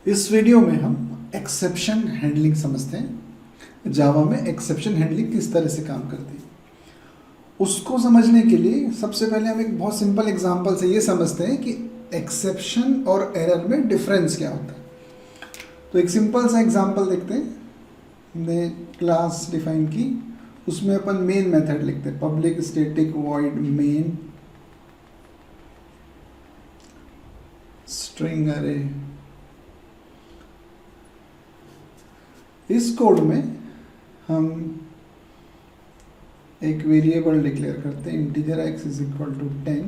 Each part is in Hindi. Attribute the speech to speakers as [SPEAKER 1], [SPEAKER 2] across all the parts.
[SPEAKER 1] इस वीडियो में हम एक्सेप्शन हैंडलिंग समझते हैं। जावा में एक्सेप्शन हैंडलिंग किस तरह से काम करती है उसको समझने के लिए सबसे पहले हम एक बहुत सिंपल एग्जांपल से ये समझते हैं कि एक्सेप्शन और एरर में डिफरेंस क्या होता है। तो एक सिंपल सा एग्जांपल देखते हैं। हमने क्लास डिफाइन की, उसमें अपन मेन मेथड लिखते हैं, public static void main string अरे। इस कोड में हम एक वेरिएबल डिक्लेयर करते हैं, integer x is equal to 10,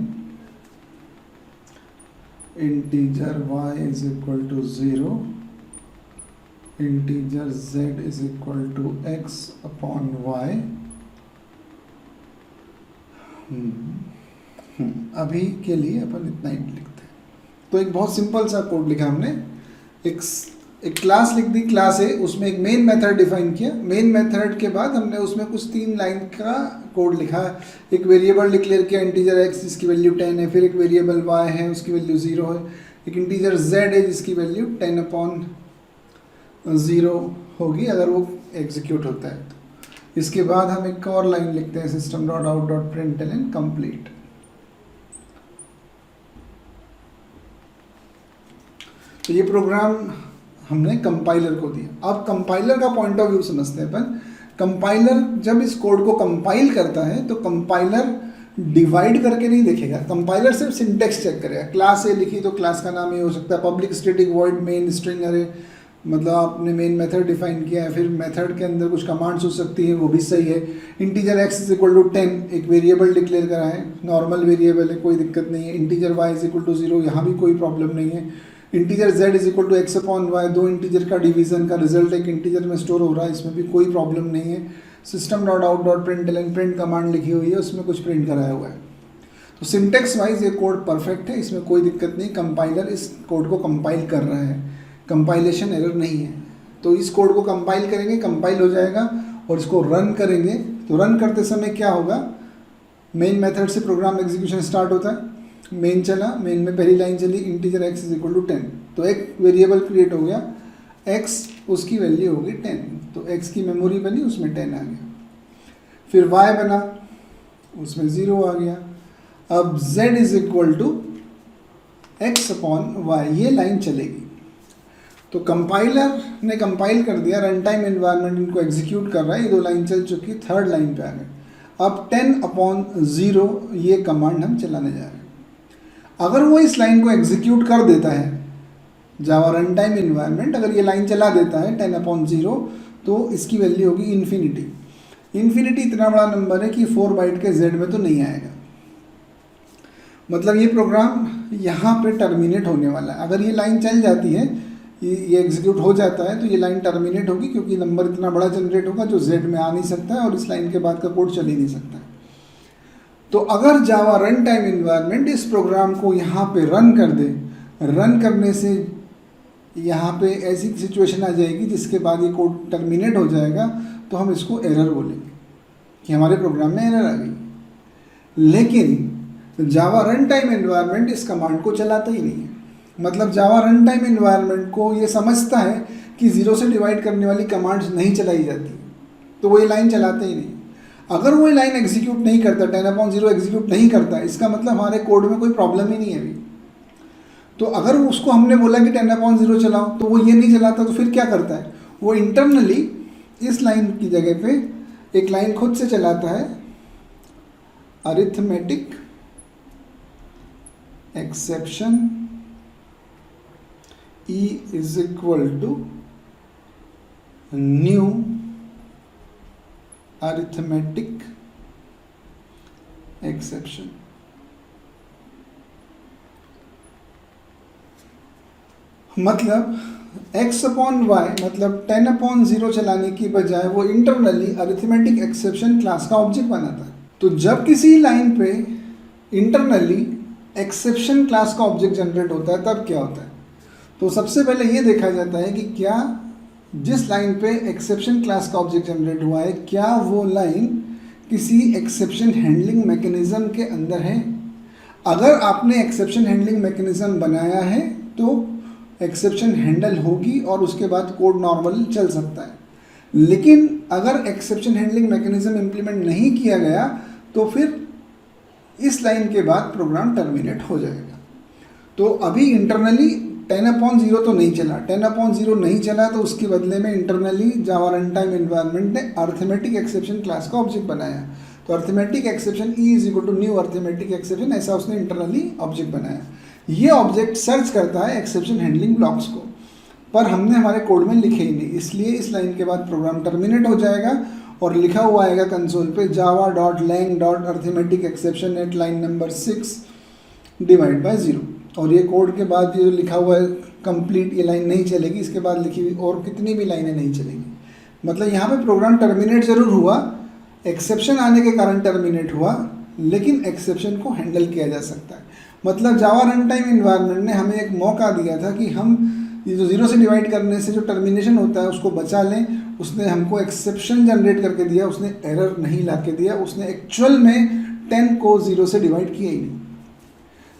[SPEAKER 1] integer y is equal to 0, integer z is equal to x upon y। अभी के लिए अपन इतना ही लिखते हैं। तो एक बहुत सिंपल सा कोड लिखा हमने, एक क्लास लिख दी, क्लास है, उसमें एक मेन मेथड डिफाइन किया। मेन मेथड के बाद हमने उसमें कुछ 3 लाइन का कोड लिखा। एक वेरिएबल डिक्लेयर किया इंटीजर x जिसकी वैल्यू 10 है, फिर एक वेरिएबल y है उसकी वैल्यू 0 है, एक इंटीजर z है जिसकी वैल्यू 10 अपॉन 0 होगी अगर वो एग्जीक्यूट होता है तो। इसके बाद हम एक और लाइन लिखते हैं, system dot out dot println complete. तो ये प्रोग्राम हमने कंपाइलर को दिया। अब कंपाइलर का पॉइंट ऑफ व्यू समझते हैं अपन। कंपाइलर जब इस कोड को कंपाइल करता है तो कंपाइलर डिवाइड करके नहीं देखेगा, कंपाइलर सिर्फ सिंटेक्स चेक करेगा। क्लास ए लिखी तो क्लास का नाम ये हो सकता है, public static void main string अरे, मतलब आपने मेन मेथड डिफाइन किया है, फिर मेथड के अंदर कुछ कमांड्स हो सकती है, वो भी सही है। Integer x is equal to 10, एक वेरिएबल डिक्लेयर करा है, नॉर्मल वेरिएबल है, कोई दिक्कत नहीं है। Integer y is equal to 0, यहाँ भी कोई प्रॉब्लम नहीं है। Integer z is equal to X upon Y, दो इंटीजर का डिवीजन का रिजल्ट एक इंटीजर में स्टोर हो रहा है, इसमें भी कोई प्रॉब्लम नहीं है। System dot out dot println, print command लिखी हुई है, उसमें कुछ प्रिंट कराया हुआ है। तो सिंटेक्स वाइज ये कोड परफेक्ट है, इसमें कोई दिक्कत नहीं। कंपाइलर इस कोड को कंपाइल कर रहा है, कंपाइलेशन एरर नहीं है। तो इस कोड को कंपाइल करेंगे, कंपाइल हो जाएगा, और इसको रन करेंगे तो रन करते समय क्या होगा, मेन मेथड से प्रोग्राम एग्जीक्यूशन स्टार्ट होता है। मेन चला, मेन में पहली लाइन चली, integer x is equal to 10, तो एक वेरिएबल क्रिएट हो गया x, उसकी वैल्यू होगी 10, तो x की मेमोरी बनी, उसमें 10 आ गया। फिर y बना, उसमें 0 आ गया। अब z is equal to X upon Y, ये लाइन चलेगी। तो कंपाइलर ने कंपाइल कर दिया, रन टाइम एनवायरनमेंट इनको एग्जीक्यूट कर रहा है, ये 2 लाइन चल चुकी, थर्ड लाइन पे आ गए। अब 10 अपॉन 0 ये कमांड हम चलाने जा रहे हैं। अगर वो इस लाइन को एग्जीक्यूट कर देता है, जावा रन टाइम इन्वायरमेंट अगर ये लाइन चला देता है 10 अपॉन 0, तो इसकी वैल्यू होगी इन्फिनिटी। इन्फिनिटी इतना बड़ा नंबर है कि 4 बाइट के z में तो नहीं आएगा, मतलब ये प्रोग्राम यहाँ पे टर्मिनेट होने वाला है। अगर ये लाइन चल जाती है, ये एग्जीक्यूट हो जाता है, तो ये लाइन टर्मिनेट होगी, क्योंकि नंबर इतना बड़ा जनरेट होगा जो z में आ नहीं सकता है, और इस लाइन के बाद का कोड चल ही नहीं सकता है। तो अगर जावा रन टाइम इन्वायरमेंट इस प्रोग्राम को यहाँ पे रन कर दे, रन करने से यहाँ पे ऐसी सिचुएशन आ जाएगी जिसके बाद ये कोड टर्मिनेट हो जाएगा, तो हम इसको एरर बोलेंगे कि हमारे प्रोग्राम में एरर आ गई। लेकिन जावा रन टाइम इन्वायरमेंट इस कमांड को चलाता ही नहीं है। मतलब जावा रन टाइम इन्वायरमेंट को ये समझता है कि 0 से डिवाइड करने वाली कमांड्स नहीं चलाई जाती, तो वो ये लाइन चलाते ही नहीं। अगर वो लाइन एग्जीक्यूट नहीं करता, 10 अपॉन 0 एग्जीक्यूट नहीं करता, इसका मतलब हमारे कोड में कोई प्रॉब्लम ही नहीं है अभी। तो अगर उसको हमने बोला कि 10 अपॉन 0 चलाओ, तो वो ये नहीं चलाता, तो फिर क्या करता है, वो इंटरनली इस लाइन की जगह पे एक लाइन खुद से चलाता है, arithmetic exception e is equal to new arithmetic exception. मतलब x अपॉन वाई, मतलब 10 अपॉन 0 चलाने की बजाय वो इंटरनली अरिथमेटिक एक्सेप्शन क्लास का ऑब्जेक्ट बनाता है। तो जब किसी लाइन पे इंटरनली एक्सेप्शन क्लास का ऑब्जेक्ट जनरेट होता है, तब क्या होता है, तो सबसे पहले ये देखा जाता है कि क्या जिस लाइन पे एक्सेप्शन क्लास का ऑब्जेक्ट जनरेट हुआ है, क्या वो लाइन किसी एक्सेप्शन हैंडलिंग मैकेनिज्म के अंदर है। अगर आपने एक्सेप्शन हैंडलिंग मैकेनिज्म बनाया है तो एक्सेप्शन हैंडल होगी और उसके बाद कोड नॉर्मल चल सकता है। लेकिन अगर एक्सेप्शन हैंडलिंग मैकेनिज्म इम्प्लीमेंट नहीं किया गया तो फिर इस लाइन के बाद प्रोग्राम टर्मिनेट हो जाएगा। तो अभी इंटरनली 10/0 तो नहीं चला, 10/0 नहीं चला तो उसके बदले में internally Java run time environment ने अर्थमेटिक एक्सेप्शन क्लास का ऑब्जेक्ट बनाया। तो arithmetic exception E is equal to new arithmetic exception, ऐसा उसने इंटरनली ऑब्जेक्ट बनाया। ये ऑब्जेक्ट सर्च करता है एक्सेप्शन हैंडलिंग ब्लॉक्स को, पर हमने हमारे कोड में लिखे ही नहीं, इसलिए इस लाइन के बाद प्रोग्राम टर्मिनेट हो जाएगा और लिखा हुआ आएगा कंसोल पे java.lang.arithmetic_exception at line number 6 divide by 0। और ये कोड के बाद ये जो लिखा हुआ है कंप्लीट, ये लाइन नहीं चलेगी, इसके बाद लिखी हुई और कितनी भी लाइनें नहीं चलेगी। मतलब यहाँ पे प्रोग्राम टर्मिनेट ज़रूर हुआ, एक्सेप्शन आने के कारण टर्मिनेट हुआ, लेकिन एक्सेप्शन को हैंडल किया जा सकता है। मतलब जावा रन टाइम इन्वायरमेंट ने हमें एक मौका दिया था कि हम ये जो 0 से डिवाइड करने से जो टर्मिनेशन होता है उसको बचा लें। उसने हमको एक्सेप्शन जनरेट करके दिया, उसने एरर नहीं ला के दिया, उसने एक्चुअल में 10 को 0 से डिवाइड किया ही नहीं।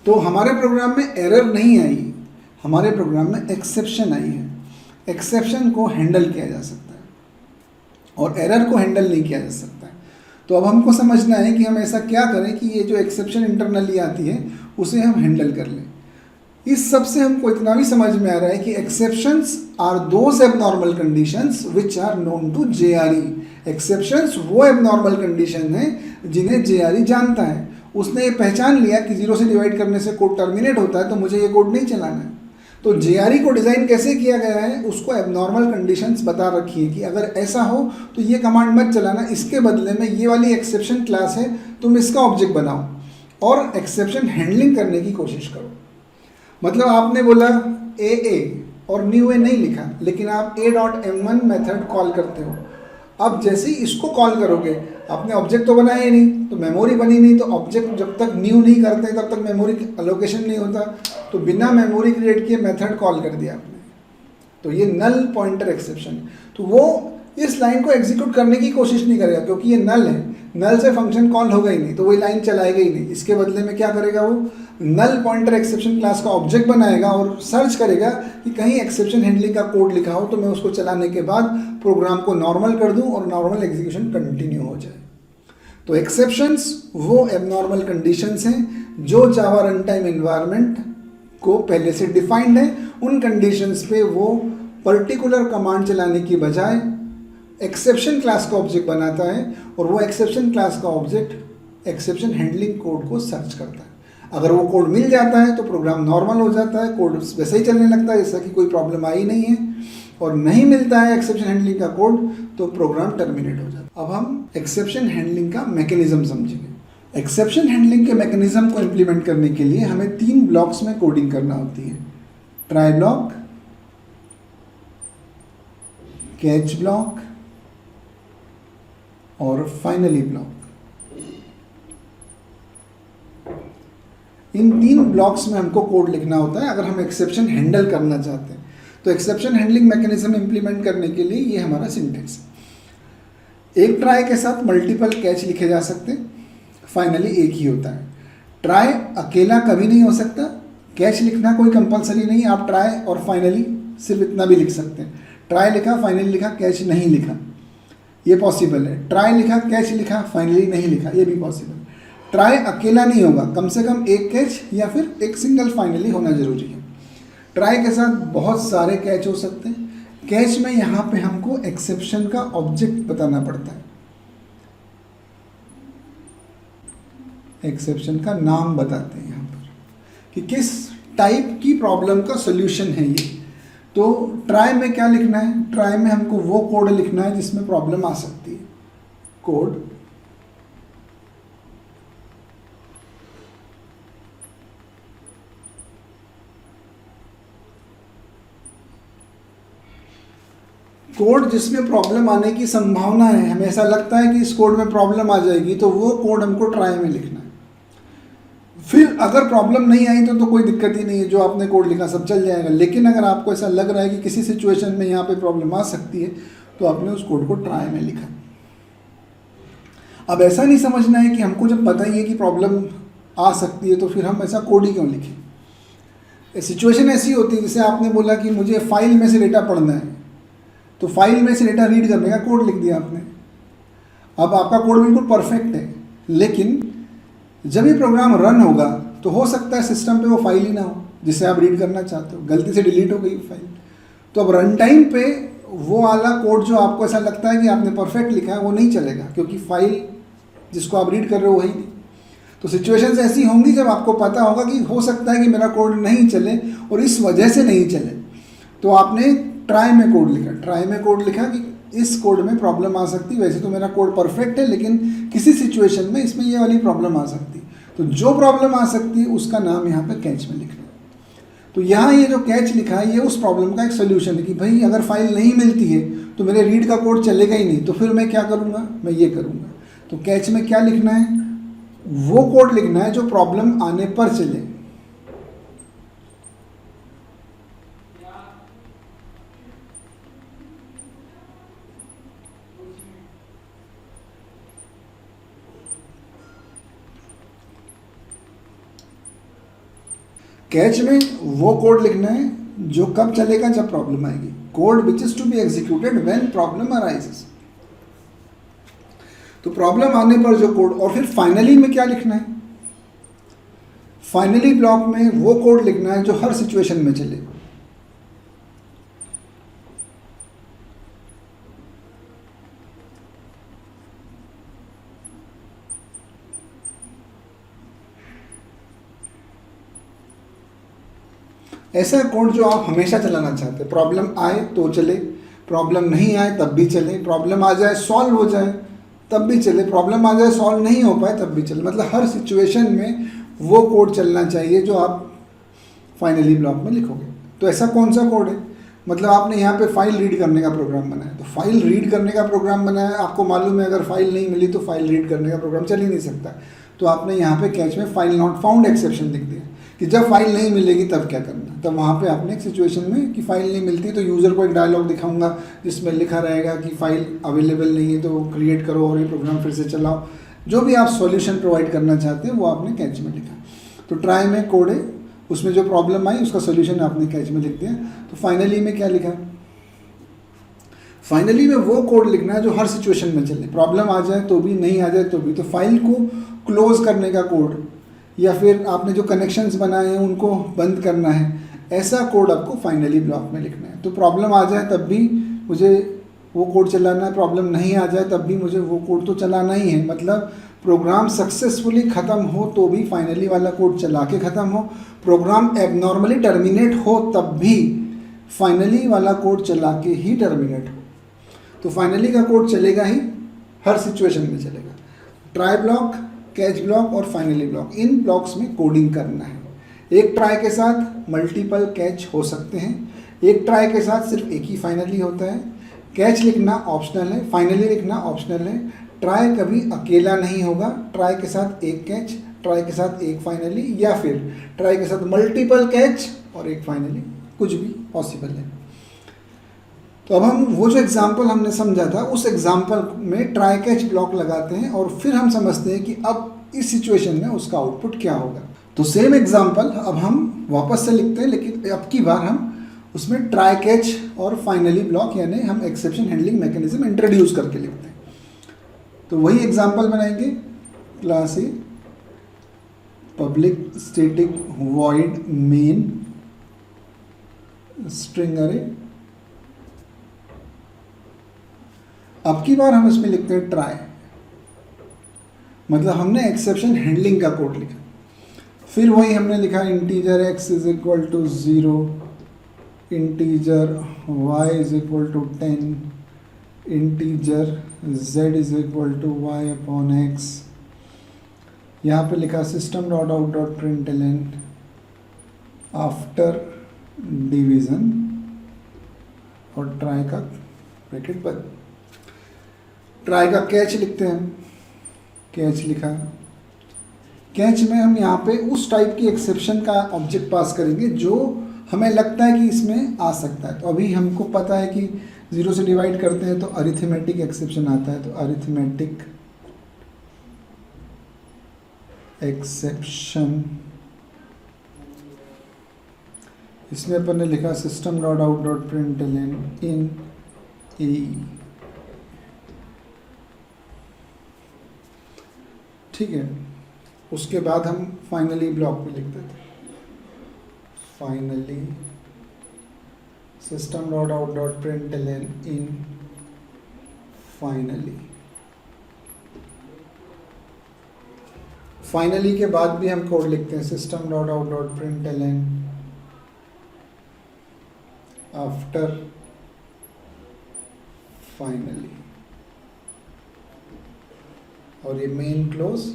[SPEAKER 1] तो हमारे प्रोग्राम में एरर नहीं आई, हमारे प्रोग्राम में एक्सेप्शन आई है। एक्सेप्शन को हैंडल किया जा सकता है और एरर को हैंडल नहीं किया जा सकता है। तो अब हमको समझना है कि हम ऐसा क्या करें कि ये जो एक्सेप्शन इंटरनली आती है उसे हम हैंडल कर लें। इस सब से हमको इतना भी समझ में आ रहा है कि exceptions are those abnormal conditions which are known to JRE। Exceptions वो एबनॉर्मल कंडीशन है जिन्हें JRE जानता है। उसने ये पहचान लिया कि 0 से डिवाइड करने से कोड टर्मिनेट होता है, तो मुझे ये कोड नहीं चलाना है। तो JRE को डिज़ाइन कैसे किया गया है, उसको एबनॉर्मल कंडीशंस बता रखी है कि अगर ऐसा हो तो ये कमांड मत चलाना, इसके बदले में ये वाली एक्सेप्शन क्लास है, तुम इसका ऑब्जेक्ट बनाओ और एक्सेप्शन हैंडलिंग करने की कोशिश करो। मतलब आपने बोला AA और न्यू ए नहीं लिखा, लेकिन आप a.m1 मेथड कॉल करते हो। अब जैसे ही इसको कॉल करोगे, आपने ऑब्जेक्ट तो बनाया ही नहीं, तो मेमोरी बनी नहीं, तो ऑब्जेक्ट जब तक न्यू नहीं करते तब तक मेमोरी अलोकेशन नहीं होता। तो बिना मेमोरी क्रिएट किए मेथड कॉल कर दिया आपने, तो ये नल पॉइंटर एक्सेप्शन। तो वो इस लाइन को एग्जीक्यूट करने की कोशिश नहीं करेगा क्योंकि ये नल है, नल से फंक्शन कॉल होगा ही नहीं, तो वही लाइन चलाएगा ही नहीं। इसके बदले में क्या करेगा, वो नल पॉइंटर एक्सेप्शन क्लास का ऑब्जेक्ट बनाएगा और सर्च करेगा कि कहीं एक्सेप्शन हैंडलिंग का कोड लिखा हो, तो मैं उसको चलाने के बाद प्रोग्राम को नॉर्मल कर दूं और नॉर्मल एग्जीक्यूशन कंटिन्यू हो जाए। तो एक्सेप्शंस वो एबनॉर्मल कंडीशंस हैं जो जावा रन टाइम एनवायरनमेंट को पहले से डिफाइंड है। उन कंडीशंस पे वो पर्टिकुलर कमांड चलाने की बजाय एक्सेप्शन क्लास का ऑब्जेक्ट बनाता है और वो एक्सेप्शन क्लास का ऑब्जेक्ट एक्सेप्शन हैंडलिंग कोड को सर्च करता है। अगर वो कोड मिल जाता है तो प्रोग्राम नॉर्मल हो जाता है, कोड वैसे ही चलने लगता है जैसा कि कोई प्रॉब्लम आई नहीं है। और नहीं मिलता है एक्सेप्शन हैंडलिंग का कोड तो प्रोग्राम टर्मिनेट हो जाता है। अब हम एक्सेप्शन हैंडलिंग का मैकेनिज्म समझेंगे। एक्सेप्शन हैंडलिंग के मैकेनिज्म को इम्प्लीमेंट करने के लिए हमें 3 ब्लॉक्स में कोडिंग करना होती है, ट्राई ब्लॉक, कैच ब्लॉक और फाइनली ब्लॉक। इन 3 ब्लॉक्स में हमको कोड लिखना होता है अगर हम एक्सेप्शन हैंडल करना चाहते हैं। तो एक्सेप्शन हैंडलिंग मैकेनिज्म इंप्लीमेंट करने के लिए ये हमारा सिंटेक्स है। एक ट्राई के साथ मल्टीपल कैच लिखे जा सकते हैं, फाइनली एक ही होता है। ट्राई अकेला कभी नहीं हो सकता, कैच लिखना कोई कंपलसरी नहीं, आप ट्राई और फाइनली सिर्फ इतना भी लिख सकते हैं। ट्राई लिखा, फाइनली लिखा, कैच नहीं लिखा, ये पॉसिबल है। ट्राई लिखा, कैच लिखा, फाइनली नहीं लिखा, ये भी पॉसिबल है। ट्राई अकेला नहीं होगा, कम से कम एक कैच या फिर एक सिंगल फाइनली होना जरूरी है। ट्राई के साथ बहुत सारे कैच हो सकते हैं। कैच में यहाँ पे हमको एक्सेप्शन का ऑब्जेक्ट बताना पड़ता है, एक्सेप्शन का नाम बताते हैं यहाँ पर कि किस टाइप की प्रॉब्लम का सोल्यूशन है ये। तो ट्राई में क्या लिखना है, ट्राई में हमको वो कोड लिखना है जिसमें प्रॉब्लम आ सकती है। कोड कोड जिसमें प्रॉब्लम आने की संभावना है, हमें ऐसा लगता है कि इस कोड में प्रॉब्लम आ जाएगी, तो वो कोड हमको ट्राई में लिखना है। फिर अगर प्रॉब्लम नहीं आई तो कोई दिक्कत ही नहीं है, जो आपने कोड लिखा सब चल जाएगा। लेकिन अगर आपको ऐसा लग रहा है कि किसी सिचुएशन में यहाँ पे प्रॉब्लम आ सकती है, तो आपने उस कोड को ट्राई में लिखा। अब ऐसा नहीं समझना है कि हमको जब पता ही है कि प्रॉब्लम आ सकती है तो फिर हम ऐसा कोड ही क्यों लिखें। सिचुएशन ऐसी होती है जैसे आपने बोला कि मुझे फाइल में से डेटा पढ़ना है, तो फाइल में से डेटा रीड करने का कोड लिख दिया आपने। अब आपका कोड बिल्कुल परफेक्ट है, लेकिन जब ये प्रोग्राम रन होगा तो हो सकता है सिस्टम पे वो फाइल ही ना हो जिसे आप रीड करना चाहते हो, गलती से डिलीट हो गई फाइल। तो अब रन टाइम पे वो वाला कोड जो आपको ऐसा लगता है कि आपने परफेक्ट लिखा है वो नहीं चलेगा, क्योंकि फाइल जिसको आप रीड कर रहे हो वही नहीं। तो सिचुएशंस ऐसी होंगी जब आपको पता होगा कि हो सकता है कि मेरा कोड नहीं चले और इस वजह से नहीं चले, तो आपने ट्राई में कोड लिखा। ट्राई में कोड लिखा कि इस कोड में प्रॉब्लम आ सकती, वैसे तो मेरा कोड परफेक्ट है लेकिन किसी सिचुएशन में इसमें ये वाली प्रॉब्लम आ सकती। तो जो प्रॉब्लम आ सकती है उसका नाम यहाँ पे कैच में लिखना। तो यहाँ ये जो कैच लिखा है ये उस प्रॉब्लम का एक सोल्यूशन है कि भाई अगर फाइल नहीं मिलती है तो मेरे रीड का कोड चलेगा ही नहीं, तो फिर मैं क्या करूँगा, मैं ये करूँगा। तो कैच में क्या लिखना है, वो कोड लिखना है जो प्रॉब्लम आने पर चले। कैच में वो कोड लिखना है जो कब चलेगा, जब प्रॉब्लम आएगी। Code which is to be executed when problem arises. तो प्रॉब्लम आने पर जो कोड, और फिर फाइनली में क्या लिखना है, फाइनली ब्लॉक में वो कोड लिखना है जो हर सिचुएशन में चले। ऐसा कोड जो आप हमेशा चलाना चाहते हैं, प्रॉब्लम आए तो चले, प्रॉब्लम नहीं आए तब भी चले, प्रॉब्लम आ जाए सॉल्व हो जाए तब भी चले, प्रॉब्लम आ जाए सॉल्व नहीं हो पाए तब भी चले। मतलब हर सिचुएशन में वो कोड चलना चाहिए जो आप फाइनली ब्लॉक में लिखोगे। तो ऐसा कौन सा कोड है, मतलब आपने यहाँ पे फाइल रीड करने का प्रोग्राम बनाया, तो फाइल रीड करने का प्रोग्राम बनाया, आपको मालूम है अगर फाइल नहीं मिली तो फाइल रीड करने का प्रोग्राम चल ही नहीं सकता। तो आपने यहाँ पे कैच में फाइल नॉट फाउंड एक्सेप्शन लिख दिया कि जब फाइल नहीं मिलेगी तब क्या करना। तब वहाँ पे आपने एक सिचुएशन में कि फाइल नहीं मिलती तो यूज़र को एक डायलॉग दिखाऊंगा जिसमें लिखा रहेगा कि फाइल अवेलेबल नहीं है, तो क्रिएट करो और ये प्रोग्राम फिर से चलाओ। जो भी आप सॉल्यूशन प्रोवाइड करना चाहते हैं वो आपने कैच में लिखा। तो ट्राई में कोड है, उसमें जो प्रॉब्लम आई उसका सोल्यूशन आपने कैच में लिख दिया। तो फाइनली में क्या लिखा, फाइनली में वो कोड लिखना है जो हर सिचुएशन में चले, प्रॉब्लम आ जाए तो भी, नहीं आ जाए तो भी। तो फाइल को क्लोज करने का कोड, या फिर आपने जो कनेक्शंस बनाए हैं उनको बंद करना है, ऐसा कोड आपको फाइनली ब्लॉक में लिखना है। तो प्रॉब्लम आ जाए तब भी मुझे वो कोड चलाना है, प्रॉब्लम नहीं आ जाए तब भी मुझे वो कोड तो चलाना ही है। मतलब प्रोग्राम सक्सेसफुली ख़त्म हो तो भी फाइनली वाला कोड चला के ख़त्म हो, प्रोग्राम एबनॉर्मली टर्मिनेट हो तब भी फाइनली वाला कोड चला के ही टर्मिनेट हो। तो फाइनली का कोड चलेगा ही, हर सिचुएशन में चलेगा। ट्राई ब्लॉक, कैच ब्लॉक और फाइनली ब्लॉक, इन ब्लॉक्स में कोडिंग करना है। एक ट्राई के साथ मल्टीपल कैच हो सकते हैं, एक ट्राई के साथ सिर्फ एक ही फाइनली होता है। कैच लिखना ऑप्शनल है, फाइनली लिखना ऑप्शनल है। ट्राई कभी अकेला नहीं होगा, ट्राई के साथ एक कैच, ट्राई के साथ एक फाइनली, या फिर ट्राई के साथ मल्टीपल कैच और एक फाइनली, कुछ भी पॉसिबल है। तो अब हम वो जो एग्जाम्पल हमने समझा था उस एग्जाम्पल में ट्राई कैच ब्लॉक लगाते हैं और फिर हम समझते हैं कि अब इस सिचुएशन में उसका आउटपुट क्या होगा। तो सेम एग्जाम्पल अब हम वापस से लिखते हैं, लेकिन अब की बार हम उसमें ट्राई कैच और फाइनली ब्लॉक यानी हम एक्सेप्शन हैंडलिंग मैकेनिज्म इंट्रोड्यूस करके लिखते हैं। तो वही एग्जाम्पल बनाएंगे, class a public static void main string अरे। अब की बार हम इसमें लिखते हैं ट्राई, मतलब हमने एक्सेप्शन हैंडलिंग का कोड लिखा। फिर वही हमने लिखा integer x is equal to 0, integer y is equal to 10, integer z is equal to y upon x। यहाँ पे लिखा system dot out dot println after division और ट्राई का ब्रैकेट बंद। ट्राई का कैच लिखते हैं, कैच लिखा। कैच में हम यहाँ पे उस टाइप की एक्सेप्शन का ऑब्जेक्ट पास करेंगे जो हमें लगता है कि इसमें आ सकता है। तो अभी हमको पता है कि 0 से डिवाइड करते हैं तो अरिथमेटिक एक्सेप्शन आता है, तो अरिथमेटिक एक्सेप्शन इसमें अपन ने लिखा system dot out dot print in a, ठीक है। उसके बाद हम फाइनली ब्लॉक पे लिख देते, finally system dot out dot print इन फाइनली। फाइनली के बाद भी हम कोड लिखते हैं system dot out dot print after finally, और ये मेन क्लोज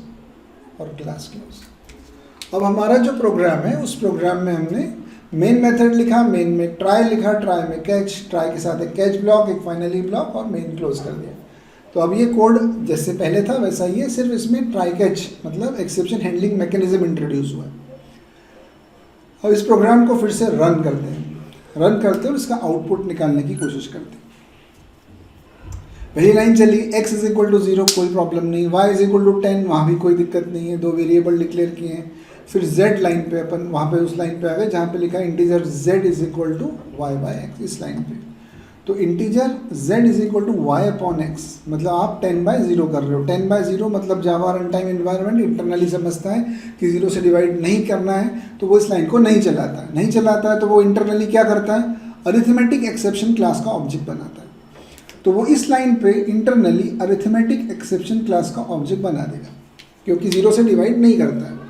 [SPEAKER 1] और क्लास क्लोज। अब हमारा जो प्रोग्राम है उस प्रोग्राम में हमने मेन मेथड लिखा, मेन में ट्राई लिखा, ट्राई में कैच, ट्राई के साथ एक कैच ब्लॉक, एक फाइनली ब्लॉक और मेन क्लोज कर दिया। तो अब ये कोड जैसे पहले था वैसा ही है, सिर्फ इसमें ट्राई कैच मतलब एक्सेप्शन हैंडलिंग मैकेनिज्म इंट्रोड्यूस हुआ है। अब इस प्रोग्राम को फिर से रन करते हैं, रन करते हैं और इसका आउटपुट निकालने की कोशिश करते हैं। पहली लाइन चली x इज इक्वल टू 0, कोई प्रॉब्लम नहीं, y इज इक्वल टू 10, वहाँ भी कोई दिक्कत नहीं है, 2 वेरिएबल डिक्लेयर किए हैं। फिर z लाइन पे अपन वहाँ पे उस लाइन पे आ गए जहाँ पे लिखा है integer z is equal to y by X, इस लाइन पे। तो integer z is equal to y upon X मतलब आप 10/0 कर रहे हो। 10/0 मतलब Java run time environment internally समझता है कि 0 से डिवाइड नहीं करना है, तो वो इस लाइन को नहीं चलाता है। नहीं चलाता है तो वो इंटरनली क्या करता है, अरिथमेटिक एक्सेप्शन क्लास का ऑब्जेक्ट बनाता है। तो वो इस लाइन पे इंटरनली अरिथमेटिक एक्सेप्शन क्लास का ऑब्जेक्ट बना देगा, क्योंकि 0 से डिवाइड नहीं करता है।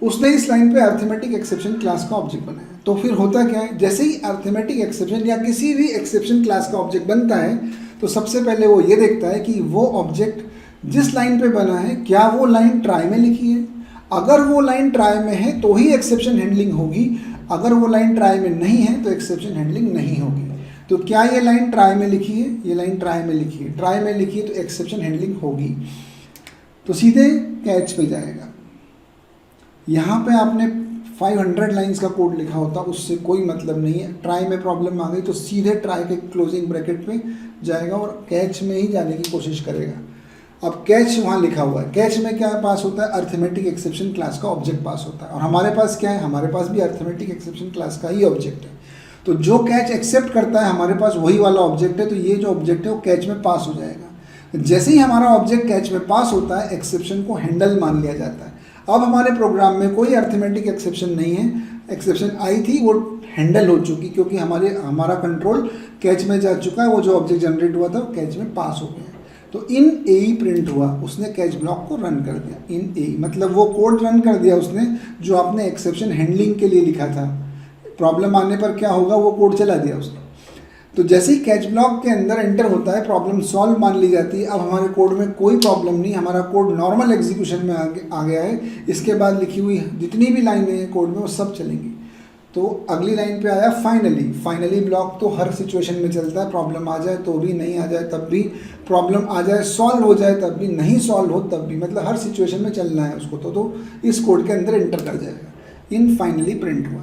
[SPEAKER 1] उसने इस लाइन पे अरिथमेटिक एक्सेप्शन क्लास का ऑब्जेक्ट बनाया। तो फिर होता क्या है, जैसे ही अरिथमेटिक एक्सेप्शन या किसी भी एक्सेप्शन क्लास का ऑब्जेक्ट बनता है तो सबसे पहले वो ये देखता है कि वो ऑब्जेक्ट जिस लाइन पे बना है क्या वो लाइन ट्राई में लिखी है। अगर वो लाइन ट्राई में है तो ही एक्सेप्शन हैंडलिंग होगी, अगर वो लाइन ट्राई में नहीं है तो एक्सेप्शन हैंडलिंग नहीं होगी। तो क्या ये लाइन ट्राई में लिखी है, ये लाइन ट्राई में लिखी है, ट्राई में लिखी है तो एक्सेप्शन हैंडलिंग होगी। तो सीधे कैच पे जाएगा। यहाँ पे आपने 500 लाइंस का कोड लिखा होता, उससे कोई मतलब नहीं है। ट्राई में प्रॉब्लम आ गई तो सीधे ट्राई के क्लोजिंग ब्रैकेट पे जाएगा और कैच में ही जाने की कोशिश करेगा। अब कैच वहाँ लिखा हुआ है, कैच में क्या पास होता है, अरिथमेटिक एक्सेप्शन क्लास का ऑब्जेक्ट पास होता है। और हमारे पास क्या है, हमारे पास भी अरिथमेटिक एक्सेप्शन क्लास का ही ऑब्जेक्ट है। तो जो कैच एक्सेप्ट करता है हमारे पास वही वाला ऑब्जेक्ट है, तो ये जो ऑब्जेक्ट है वो कैच में पास हो जाएगा। जैसे ही हमारा ऑब्जेक्ट कैच में पास होता है एक्सेप्शन को हैंडल मान लिया जाता है। अब हमारे प्रोग्राम में कोई अरिथमेटिक एक्सेप्शन नहीं है, एक्सेप्शन आई थी वो हैंडल हो चुकी, क्योंकि हमारा कंट्रोल कैच में जा चुका है। वो जो ऑब्जेक्ट जनरेट हुआ था वो कैच में पास हो गया। तो इन ए प्रिंट हुआ, उसने कैच ब्लॉक को रन कर दिया। इन ए मतलब वो कोड रन कर दिया उसने जो आपने एक्सेप्शन हैंडलिंग के लिए लिखा था। प्रॉब्लम आने पर क्या होगा वो कोड चला दिया उसने। तो जैसे ही कैच ब्लॉक के अंदर एंटर होता है प्रॉब्लम सॉल्व मान ली जाती है। अब हमारे कोड में कोई प्रॉब्लम नहीं, हमारा कोड नॉर्मल एग्जीक्यूशन में आ गया है। इसके बाद लिखी हुई जितनी भी लाइनें हैं कोड में वो सब चलेंगी। तो अगली लाइन पे आया फाइनली। फाइनली ब्लॉक तो हर सिचुएशन में चलता है, प्रॉब्लम आ जाए तो भी, नहीं आ जाए तब भी, प्रॉब्लम आ जाए सॉल्व हो जाए तब भी, नहीं सॉल्व हो तब भी, मतलब हर सिचुएशन में चलना है उसको। तो इस कोड के अंदर एंटर कर जाएगा। इन फाइनली प्रिंट हुआ,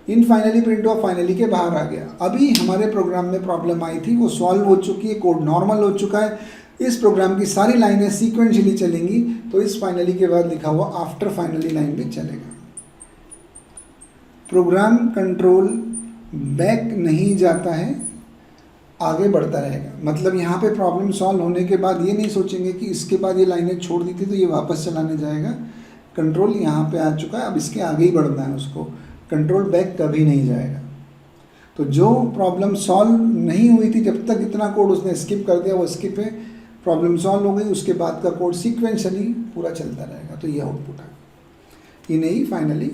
[SPEAKER 1] इन फाइनली प्रिंट हुआ, फाइनली के बाहर आ गया। अभी हमारे प्रोग्राम में प्रॉब्लम आई थी वो सॉल्व हो चुकी है, कोड नॉर्मल हो चुका है। इस प्रोग्राम की सारी लाइनें सीक्वेंशियली चलेंगी। तो इस फाइनली के बाद लिखा हुआ आफ्टर फाइनली लाइन भी चलेगा। प्रोग्राम कंट्रोल बैक नहीं जाता है, आगे बढ़ता रहेगा। मतलब यहाँ पे प्रॉब्लम सॉल्व होने के बाद ये नहीं सोचेंगे कि इसके बाद ये लाइनें छोड़ दी थी तो ये वापस चलाने जाएगा। कंट्रोल यहाँ पे आ चुका है, अब इसके आगे ही बढ़ना है उसको। कंट्रोल बैक कभी नहीं जाएगा। तो जो प्रॉब्लम सॉल्व नहीं हुई थी जब तक इतना कोड उसने स्किप कर दिया, वो स्किप है। प्रॉब्लम सॉल्व हो गई, उसके बाद का कोड सीक्वेंशली पूरा चलता रहेगा। तो ये आउटपुट है। ये नहीं फाइनली,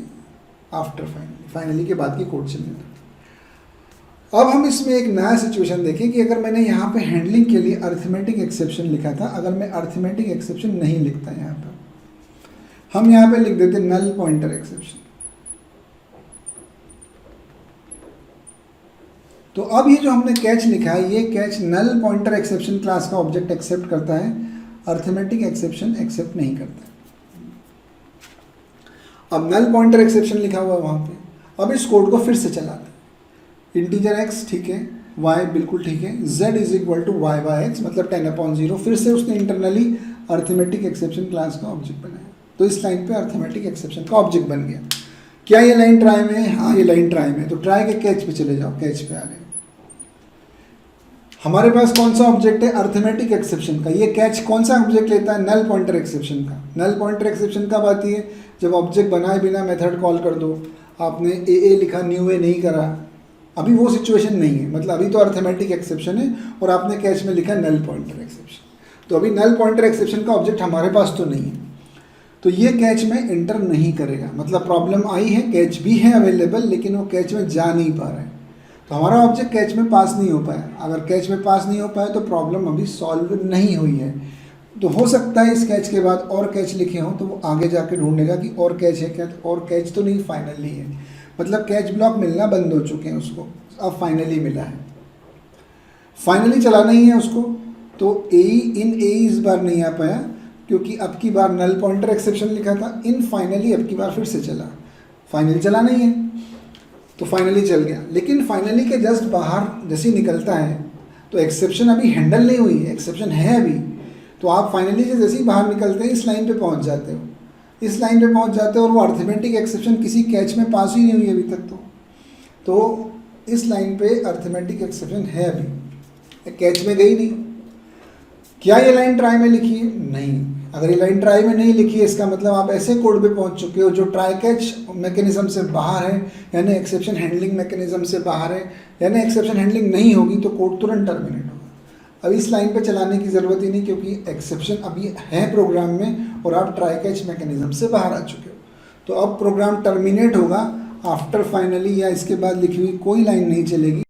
[SPEAKER 1] आफ्टर फाइनली, फाइनली के बाद की कोड चलेगा। अब हम इसमें एक नया सिचुएशन देखें कि अगर मैंने यहाँ पे हैंडलिंग के लिए अरिथमेटिक एक्सेप्शन लिखा था, अगर मैं अरिथमेटिक एक्सेप्शन नहीं लिखता यहाँ पर, हम यहाँ पे लिख देते नल पॉइंटर एक्सेप्शन। तो अब ये जो हमने कैच लिखा है, ये catch null pointer exception class का ऑब्जेक्ट एक्सेप्ट करता है, अरिथमेटिक एक्सेप्शन एक्सेप्ट नहीं करता। अब नल पॉइंटर एक्सेप्शन लिखा हुआ है वहाँ पे। अब इस कोड को फिर से चलाते हैं। इंटीजर x ठीक है, y बिल्कुल ठीक है, z is equal to y by X मतलब 10/0। फिर से उसने इंटरनली अरिथमेटिक एक्सेप्शन क्लास का ऑब्जेक्ट बनाया। तो इस लाइन पे अरिथमेटिक एक्सेप्शन का ऑब्जेक्ट बन गया। क्या ये लाइन ट्राई में है? हाँ, ये लाइन ट्राई में है। तो ट्राई के कैच पे चले जाओ, कैच पे आ गए। हमारे पास कौन सा ऑब्जेक्ट है? अर्थमेटिक एक्सेप्शन का। ये कैच कौन सा ऑब्जेक्ट लेता है? नल पॉइंटर एक्सेप्शन का। नल पॉइंटर एक्सेप्शन कब आती है? जब ऑब्जेक्ट बनाए बिना मेथड कॉल कर दो, आपने ए लिखा, न्यू ए नहीं करा, अभी वो सिचुएशन नहीं है, मतलब अभी तो अर्थमेटिक एक्सेप्शन है और आपने कैच में लिखा नल पॉइंटर एक्सेप्शन। तो अभी नल पॉइंटर एक्सेप्शन का ऑब्जेक्ट हमारे पास तो नहीं है, तो ये कैच में एंटर नहीं करेगा। मतलब प्रॉब्लम आई है, कैच भी है अवेलेबल, लेकिन वो कैच में जा नहीं पा रहा है, तो हमारा ऑब्जेक्ट कैच में पास नहीं हो पाया। अगर कैच में पास नहीं हो पाया तो प्रॉब्लम अभी सॉल्व नहीं हुई है। तो हो सकता है इस कैच के बाद और कैच लिखे हों, तो वो आगे जाके ढूंढेगा कि और कैच है क्या, तो और कैच तो नहीं, फाइनली है। मतलब कैच ब्लॉक मिलना बंद हो चुके हैं उसको, अब फाइनली मिला है। फाइनली चलाना ही है उसको, तो ए इस बार नहीं आ पाया क्योंकि अब की बार नल पॉइंटर एक्सेप्शन लिखा था। इन फाइनली अब की बार फिर से चला, फाइनली चलाना ही है, तो फाइनली चल गया। लेकिन फाइनली के जस्ट बाहर जैसे ही निकलता है तो एक्सेप्शन अभी हैंडल नहीं हुई है, एक्सेप्शन है अभी। तो आप फाइनली से जैसे ही बाहर निकलते हैं इस लाइन पे पहुंच जाते हो, इस लाइन पे पहुंच जाते हो और वो अर्थमेटिक एक्सेप्शन किसी कैच में पास ही नहीं हुई अभी तक। तो इस लाइन पे अर्थमेटिक एक्सेप्शन है अभी, कैच में गई नहीं। क्या ये लाइन ट्राई में लिखी है? नहीं। अगर ये लाइन ट्राई में नहीं लिखी है, इसका मतलब आप ऐसे कोड पे पहुंच चुके हो जो ट्राई कैच मैकेनिज्म से बाहर है, यानी एक्सेप्शन हैंडलिंग मैकेनिज्म से बाहर है, यानी एक्सेप्शन हैंडलिंग नहीं होगी तो कोड तुरंत टर्मिनेट होगा। अब इस लाइन पे चलाने की ज़रूरत ही नहीं क्योंकि एक्सेप्शन अभी है प्रोग्राम में और आप ट्राई कैच मैकेनिज्म से बाहर आ चुके हो। तो अब प्रोग्राम टर्मिनेट होगा आफ्टर फाइनली, या इसके बाद लिखी हुई कोई लाइन नहीं चलेगी।